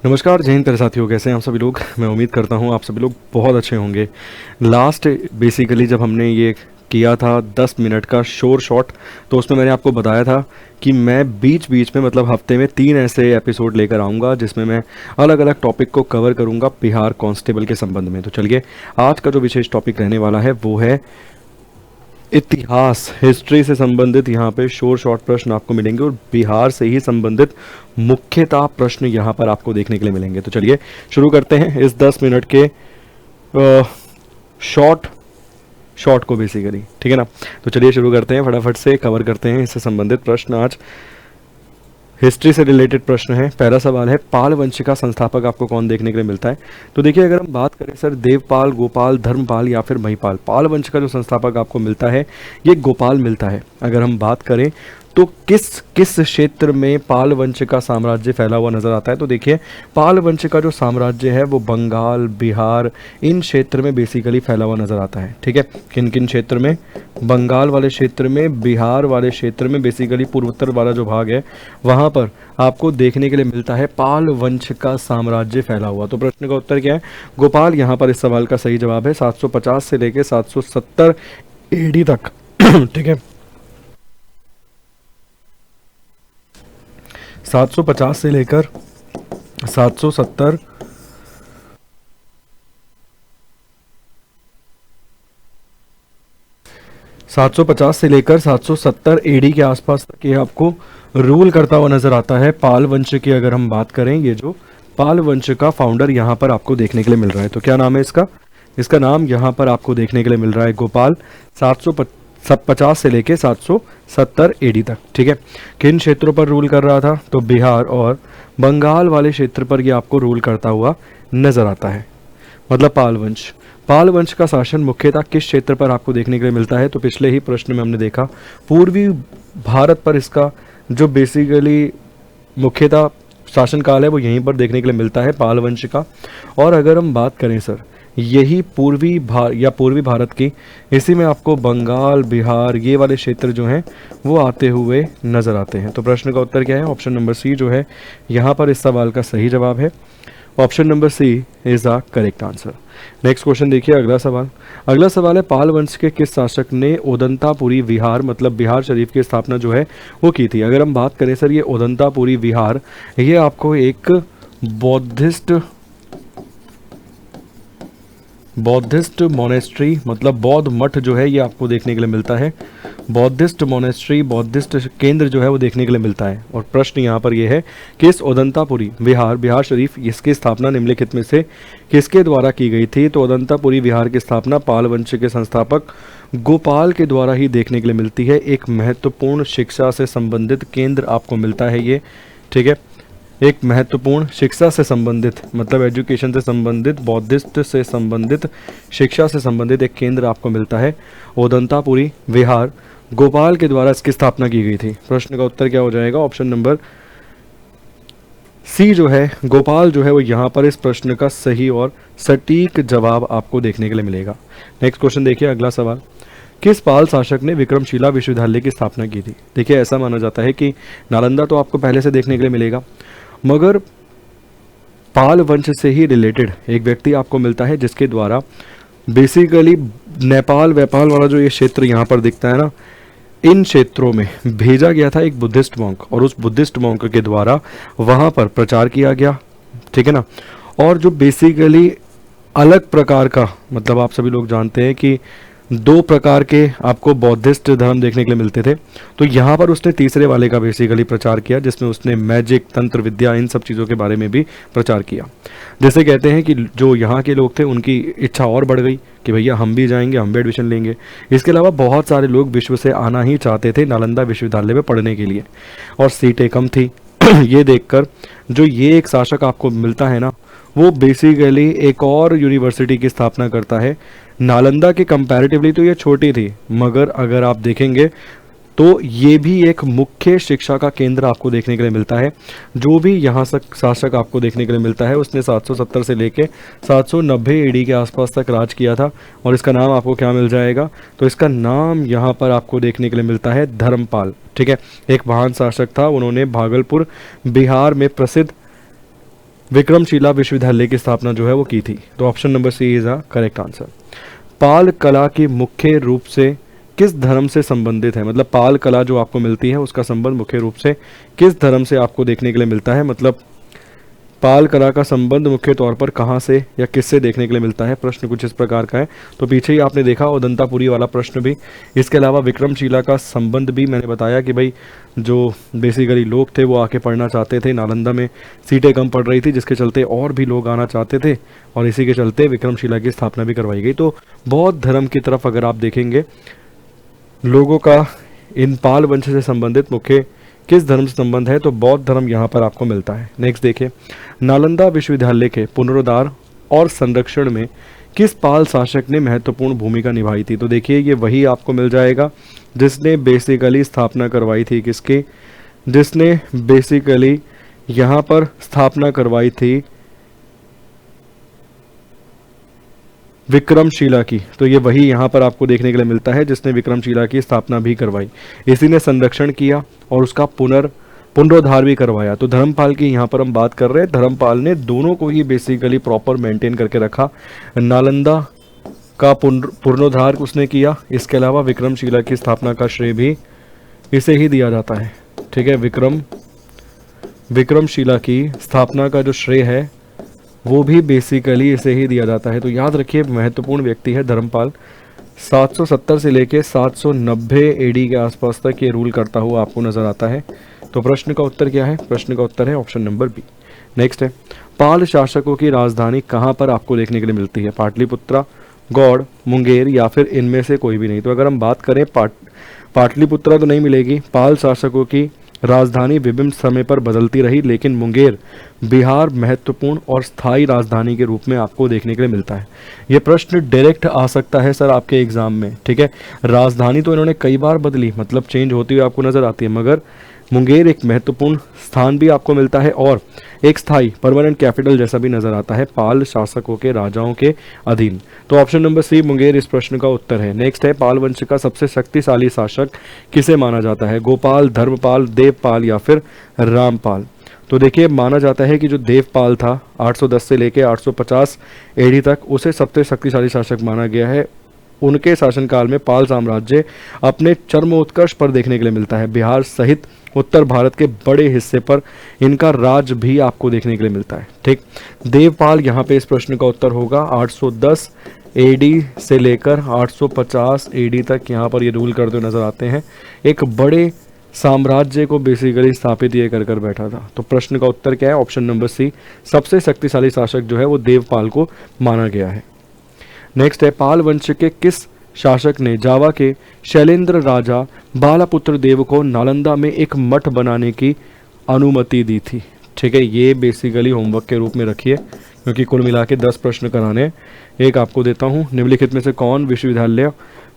नमस्कार, जय हिंद प्यारे साथियों। कैसे हैं आप सभी लोग? मैं उम्मीद करता हूं आप सभी लोग बहुत अच्छे होंगे। लास्ट बेसिकली जब हमने ये किया था 10 मिनट का शोर शॉट, तो उसमें मैंने आपको बताया था कि मैं बीच बीच में मतलब हफ्ते में 3 ऐसे एपिसोड लेकर आऊँगा जिसमें मैं अलग अलग टॉपिक को कवर करूँगा बिहार कांस्टेबल के संबंध में। तो चलिए, आज का जो विशेष टॉपिक रहने वाला है वो है इतिहास, हिस्ट्री से संबंधित यहाँ पे शोर शॉर्ट प्रश्न आपको मिलेंगे और बिहार से ही संबंधित मुख्यतः प्रश्न यहाँ पर आपको देखने के लिए मिलेंगे। तो चलिए शुरू करते हैं इस 10 मिनट के शॉर्ट शॉर्ट को बेसिकली, ठीक है ना। तो चलिए शुरू करते हैं, फटाफट से कवर करते हैं इससे संबंधित प्रश्न। आज हिस्ट्री से रिलेटेड प्रश्न है। पहला सवाल है, पाल वंश का संस्थापक आपको कौन देखने के लिए मिलता है? तो देखिए, अगर हम बात करें सर, देवपाल, गोपाल, धर्मपाल या फिर महिपाल, पाल वंश का जो संस्थापक आपको मिलता है ये गोपाल मिलता है। अगर हम बात करें तो किस किस क्षेत्र में पाल वंश का साम्राज्य फैला हुआ नजर आता है, तो देखिए पाल वंश का जो साम्राज्य है वो बंगाल, बिहार, इन क्षेत्र में बेसिकली फैला हुआ नजर आता है। ठीक है, किन किन क्षेत्र में? बंगाल वाले क्षेत्र में, बिहार वाले क्षेत्र में, बेसिकली पूर्वोत्तर वाला जो भाग है वहाँ पर आपको देखने के लिए मिलता है पाल वंश का साम्राज्य फैला हुआ। तो प्रश्न का उत्तर क्या है? गोपाल यहाँ पर इस सवाल का सही जवाब है। 750 से लेकर 770 एडी तक ठीक है, 750 से लेकर 770 750 से लेकर 770 एडी के आसपास तक ये आपको रूल करता हुआ नजर आता है। पाल वंश की अगर हम बात करें, ये जो पाल वंश का फाउंडर यहाँ पर आपको देखने के लिए मिल रहा है, तो क्या नाम है इसका? इसका नाम यहाँ पर आपको देखने के लिए मिल रहा है गोपाल। 750 से लेके 770 एडी तक। ठीक है, किन क्षेत्रों पर रूल कर रहा था? तो बिहार और बंगाल वाले क्षेत्र पर ये आपको रूल करता हुआ नजर आता है। मतलब पाल वंश का शासन मुख्यतः किस क्षेत्र पर आपको देखने के लिए मिलता है? तो पिछले ही प्रश्न में हमने देखा पूर्वी भारत पर इसका जो बेसिकली मुख्यतः शासनकाल है वो यहीं पर देखने के लिए मिलता है, पाल वंश का। और अगर हम बात करें सर, यही पूर्वी भारत की, इसी में आपको बंगाल, बिहार, ये वाले क्षेत्र जो हैं वो आते हुए नजर आते हैं। तो प्रश्न का उत्तर क्या है? ऑप्शन नंबर सी जो है यहाँ पर इस सवाल का सही जवाब है। Option number C is the correct answer. Next question देखिए, अगला सवाल है, पाल वंश के किस शासक ने ओदंतापुरी विहार मतलब बिहार शरीफ की स्थापना जो है वो की थी? अगर हम बात करें सर, ये ओदंतापुरी विहार ये आपको एक बौद्धिस्ट मोनेस्ट्री मतलब बौद्ध मठ जो है ये आपको देखने के लिए मिलता है। बौद्धिस्ट मोनेस्ट्री, बौद्धिस्ट केंद्र जो है वो देखने के लिए मिलता है। और प्रश्न यहाँ पर ये है कि इस ओदंतापुरी विहार, बिहार शरीफ, इसकी स्थापना निम्नलिखित में से किसके द्वारा की गई थी? तो ओदंतापुरी विहार की स्थापना पाल वंश के संस्थापक गोपाल के द्वारा ही देखने के लिए मिलती है। एक महत्वपूर्ण शिक्षा से संबंधित केंद्र आपको मिलता है ये। ठीक है, एक महत्वपूर्ण शिक्षा से संबंधित मतलब एजुकेशन से संबंधित, बौद्धिस्ट से संबंधित, शिक्षा से संबंधित एक केंद्र आपको मिलता है। ओदंतापुरी विहार गोपाल के द्वारा इसकी स्थापना की गई थी। प्रश्न का उत्तर क्या हो जाएगा? ऑप्शन नंबर सी जो है, गोपाल जो है वो यहाँ पर इस प्रश्न का सही और सटीक जवाब आपको देखने के लिए मिलेगा। नेक्स्ट क्वेश्चन देखिए, अगला सवाल, किस पाल शासक ने विक्रमशिला विश्वविद्यालय की स्थापना की थी? देखिए, ऐसा माना जाता है कि नालंदा तो आपको पहले से देखने के लिए मिलेगा, मगर पाल वंश से ही रिलेटेड एक व्यक्ति आपको मिलता है जिसके द्वारा बेसिकली नेपाल वेपाल वाला जो ये क्षेत्र यहाँ पर दिखता है ना, इन क्षेत्रों में भेजा गया था एक बुद्धिस्ट मॉन्क, और उस बुद्धिस्ट मॉन्क के द्वारा वहाँ पर प्रचार किया गया। ठीक है ना, और जो बेसिकली अलग प्रकार का, मतलब आप सभी लोग जानते हैं कि 2 प्रकार के आपको बौद्धिस्ट धर्म देखने के लिए मिलते थे, तो यहाँ पर उसने तीसरे वाले का बेसिकली प्रचार किया जिसमें उसने मैजिक, तंत्र विद्या, इन सब चीज़ों के बारे में भी प्रचार किया। जैसे कहते हैं कि जो यहाँ के लोग थे उनकी इच्छा और बढ़ गई कि भैया हम भी जाएंगे, हम भी एडमिशन लेंगे। इसके अलावा बहुत सारे लोग विश्व से आना ही चाहते थे नालंदा विश्वविद्यालय में पढ़ने के लिए, और सीटें कम थी ये देखकर जो ये एक शासक आपको मिलता है ना, वो बेसिकली एक और यूनिवर्सिटी की स्थापना करता है। नालंदा के कंपैरेटिवली तो ये छोटी थी, मगर अगर आप देखेंगे तो ये भी एक मुख्य शिक्षा का केंद्र आपको देखने के लिए मिलता है। जो भी यहाँ शासक आपको देखने के लिए मिलता है उसने 770 से लेके 790 एडी के आसपास तक राज किया था, और इसका नाम आपको क्या मिल जाएगा? तो इसका नाम यहाँ पर आपको देखने के लिए मिलता है धर्मपाल। ठीक है, एक महान शासक था, उन्होंने भागलपुर बिहार में प्रसिद्ध विक्रमशिला विश्वविद्यालय की स्थापना जो है वो की थी। तो option number C is a correct answer. पाल कला की मुख्य रूप से किस धर्म से संबंधित है, मतलब पाल कला जो आपको मिलती है उसका संबंध मुख्य रूप से किस धर्म से आपको देखने के लिए मिलता है, मतलब पाल कला का संबंध मुख्य तौर पर कहाँ से या किससे देखने के लिए मिलता है। प्रश्न कुछ इस प्रकार का है। तो पीछे ही आपने देखा उदंतापुरी वाला प्रश्न भी। इसके अलावा विक्रमशिला का संबंध भी मैंने बताया कि भाई जो बेसिकली लोग थे वो आके पढ़ना चाहते थे, नालंदा में सीटें कम पड़ रही थी जिसके चलते और भी लोग आना चाहते थे और इसी के चलते विक्रमशिला की स्थापना भी करवाई गई। तो बौद्ध धर्म की तरफ अगर आप देखेंगे लोगों का इन पाल वंश से संबंधित मुख्य किस धर्म से संबंध है, तो बौद्ध धर्म यहाँ पर आपको मिलता है। नेक्स्ट देखिए, नालंदा विश्वविद्यालय के पुनरुद्धार और संरक्षण में किस पाल शासक ने महत्वपूर्ण भूमिका निभाई थी। तो देखिए ये वही आपको मिल जाएगा जिसने बेसिकली स्थापना करवाई थी किसकी, जिसने बेसिकली यहाँ पर स्थापना करवाई थी विक्रमशिला की। तो ये वही यहाँ पर आपको देखने के लिए मिलता है जिसने विक्रमशिला की स्थापना भी करवाई। इसी ने संरक्षण किया और उसका पुनरुद्धार भी करवाया। तो धर्मपाल की यहाँ पर हम बात कर रहे हैं। धर्मपाल ने दोनों को ही बेसिकली प्रॉपर मेंटेन करके रखा। नालंदा का पुनरुद्धार उसने किया, इसके अलावा विक्रमशिला की स्थापना का श्रेय भी इसे ही दिया जाता है। ठीक है, विक्रमशिला की स्थापना का जो श्रेय है वो भी बेसिकली इसे ही दिया जाता है। तो याद रखिए महत्वपूर्ण व्यक्ति है धर्मपाल। 770 से लेके 790 एडी के आसपास तक ये रूल करता हुआ आपको नजर आता है। तो प्रश्न का उत्तर क्या है, प्रश्न का उत्तर है ऑप्शन नंबर बी। नेक्स्ट है, पाल शासकों की राजधानी कहाँ पर आपको देखने के लिए मिलती है, पाटलिपुत्रा, गौड़, मुंगेर या फिर इनमें से कोई भी नहीं। तो अगर हम बात करें पाटलिपुत्रा तो नहीं मिलेगी। पाल शासकों की राजधानी विभिन्न समय पर बदलती रही, लेकिन मुंगेर बिहार महत्वपूर्ण और स्थायी राजधानी के रूप में आपको देखने के लिए मिलता है। यह प्रश्न डायरेक्ट आ सकता है सर आपके एग्जाम में। ठीक है, राजधानी तो इन्होंने कई बार बदली, मतलब चेंज होती हुई आपको नजर आती है, मगर मुंगेर एक महत्वपूर्ण स्थान भी आपको मिलता है और एक स्थायी परमानेंट कैपिटल जैसा भी नजर आता है पाल शासकों के राजाओं के अधीन। तो ऑप्शन नंबर सी मुंगेर इस प्रश्न का उत्तर है। नेक्स्ट है, पाल वंश का सबसे शक्तिशाली शासक किसे माना जाता है, गोपाल, धर्मपाल, देवपाल या फिर रामपाल। तो देखिए माना जाता है कि जो देवपाल था 810 से लेकर 850 एडी तक, उसे सबसे शक्तिशाली शासक माना गया है। उनके शासनकाल में पाल साम्राज्य अपने चरमोत्कर्ष पर देखने के लिए मिलता है। बिहार सहित उत्तर भारत के बड़े हिस्से पर इनका राज भी आपको देखने के लिए मिलता है। ठीक, देवपाल यहाँ पे इस प्रश्न का उत्तर होगा। 810 एडी से लेकर 850 एडी तक यहाँ पर ये रूल करते हुए नजर आते हैं। एक बड़े साम्राज्य को बेसिकली स्थापित ये कर बैठा था। तो प्रश्न का उत्तर क्या है, ऑप्शन नंबर सी, सबसे शक्तिशाली शासक जो है वो देवपाल को माना गया है। नेक्स्ट है, पाल वंश के किस शासक ने जावा के शैलेंद्र राजा बालापुत्र देव को नालंदा में एक मठ बनाने की अनुमति दी थी। ठीक है, ये बेसिकली होमवर्क के रूप में रखिए क्योंकि कुल मिला के 10 प्रश्न कराने। एक आपको देता हूँ, निम्नलिखित में से कौन विश्वविद्यालय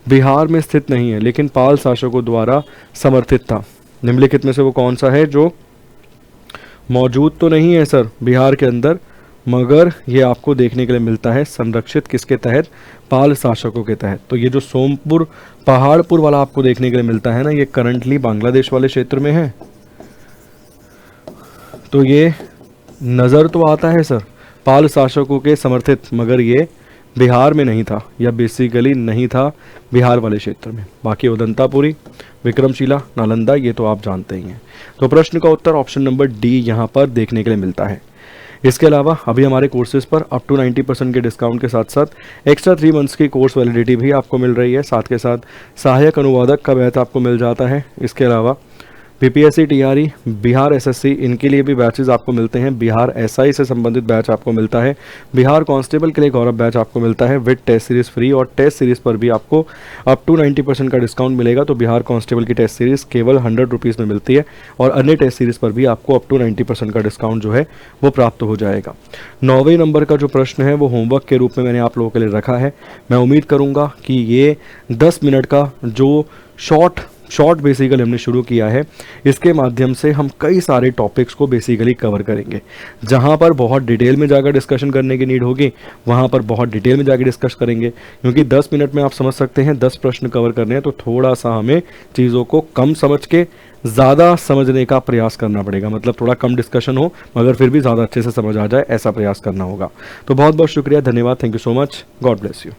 बिहार में स्थित नहीं है लेकिन पाल शासकों द्वारा समर्थित था। निम्नलिखित में से वो कौन सा है जो मौजूद तो नहीं है सर बिहार के अंदर, मगर ये आपको देखने के लिए मिलता है संरक्षित किसके तहत, पाल शासकों के तहत। तो ये जो सोमपुर पहाड़पुर वाला आपको देखने के लिए मिलता है ना, ये करंटली बांग्लादेश वाले क्षेत्र में है। तो ये नज़र तो आता है सर पाल शासकों के समर्थित, मगर ये बिहार में नहीं था या बेसिकली नहीं था बिहार वाले क्षेत्र में। बाकी उदंतापुरी, विक्रमशिला, नालंदा ये तो आप जानते ही हैं। तो प्रश्न का उत्तर ऑप्शन नंबर डी यहाँ पर देखने के लिए मिलता है। इसके अलावा अभी हमारे कोर्सेज पर अप टू 90% के डिस्काउंट के साथ साथ एक्स्ट्रा 3 मंथ्स की कोर्स वैलिडिटी भी आपको मिल रही है। साथ के साथ सहायक अनुवादक का बैच आपको मिल जाता है। इसके अलावा बीपीएससी, टीआरई, बिहार एसएससी इनके लिए भी बैचेस आपको मिलते हैं। बिहार एसआई से संबंधित बैच आपको मिलता है। बिहार कांस्टेबल के लिए गौरव बैच आपको मिलता है विद टेस्ट सीरीज फ्री, और टेस्ट सीरीज पर भी आपको अप टू 90% का डिस्काउंट मिलेगा। तो बिहार कांस्टेबल की टेस्ट सीरीज केवल 100 रुपीज़ में मिलती है और अन्य टेस्ट सीरीज पर भी आपको अप टू 90% का डिस्काउंट जो है वो प्राप्त हो जाएगा। 9वें नंबर का जो प्रश्न है वो होमवर्क के रूप में मैंने आप लोगों के लिए रखा है। मैं उम्मीद करूँगा कि ये 10 मिनट का जो शॉर्ट शॉर्ट बेसिकली हमने शुरू किया है। इसके माध्यम से हम कई सारे टॉपिक्स को बेसिकली कवर करेंगे। जहाँ पर बहुत डिटेल में जाकर डिस्कशन करने की नीड होगी वहाँ पर बहुत डिटेल में जाकर डिस्कस करेंगे, क्योंकि 10 मिनट में आप समझ सकते हैं 10 प्रश्न कवर करने हैं, तो थोड़ा सा हमें चीज़ों को कम समझ के ज़्यादा समझने का प्रयास करना पड़ेगा। मतलब थोड़ा कम डिस्कशन हो मगर फिर भी ज़्यादा अच्छे से समझ आ जाए, ऐसा प्रयास करना होगा। तो बहुत बहुत शुक्रिया, धन्यवाद, thank you so much, God bless you.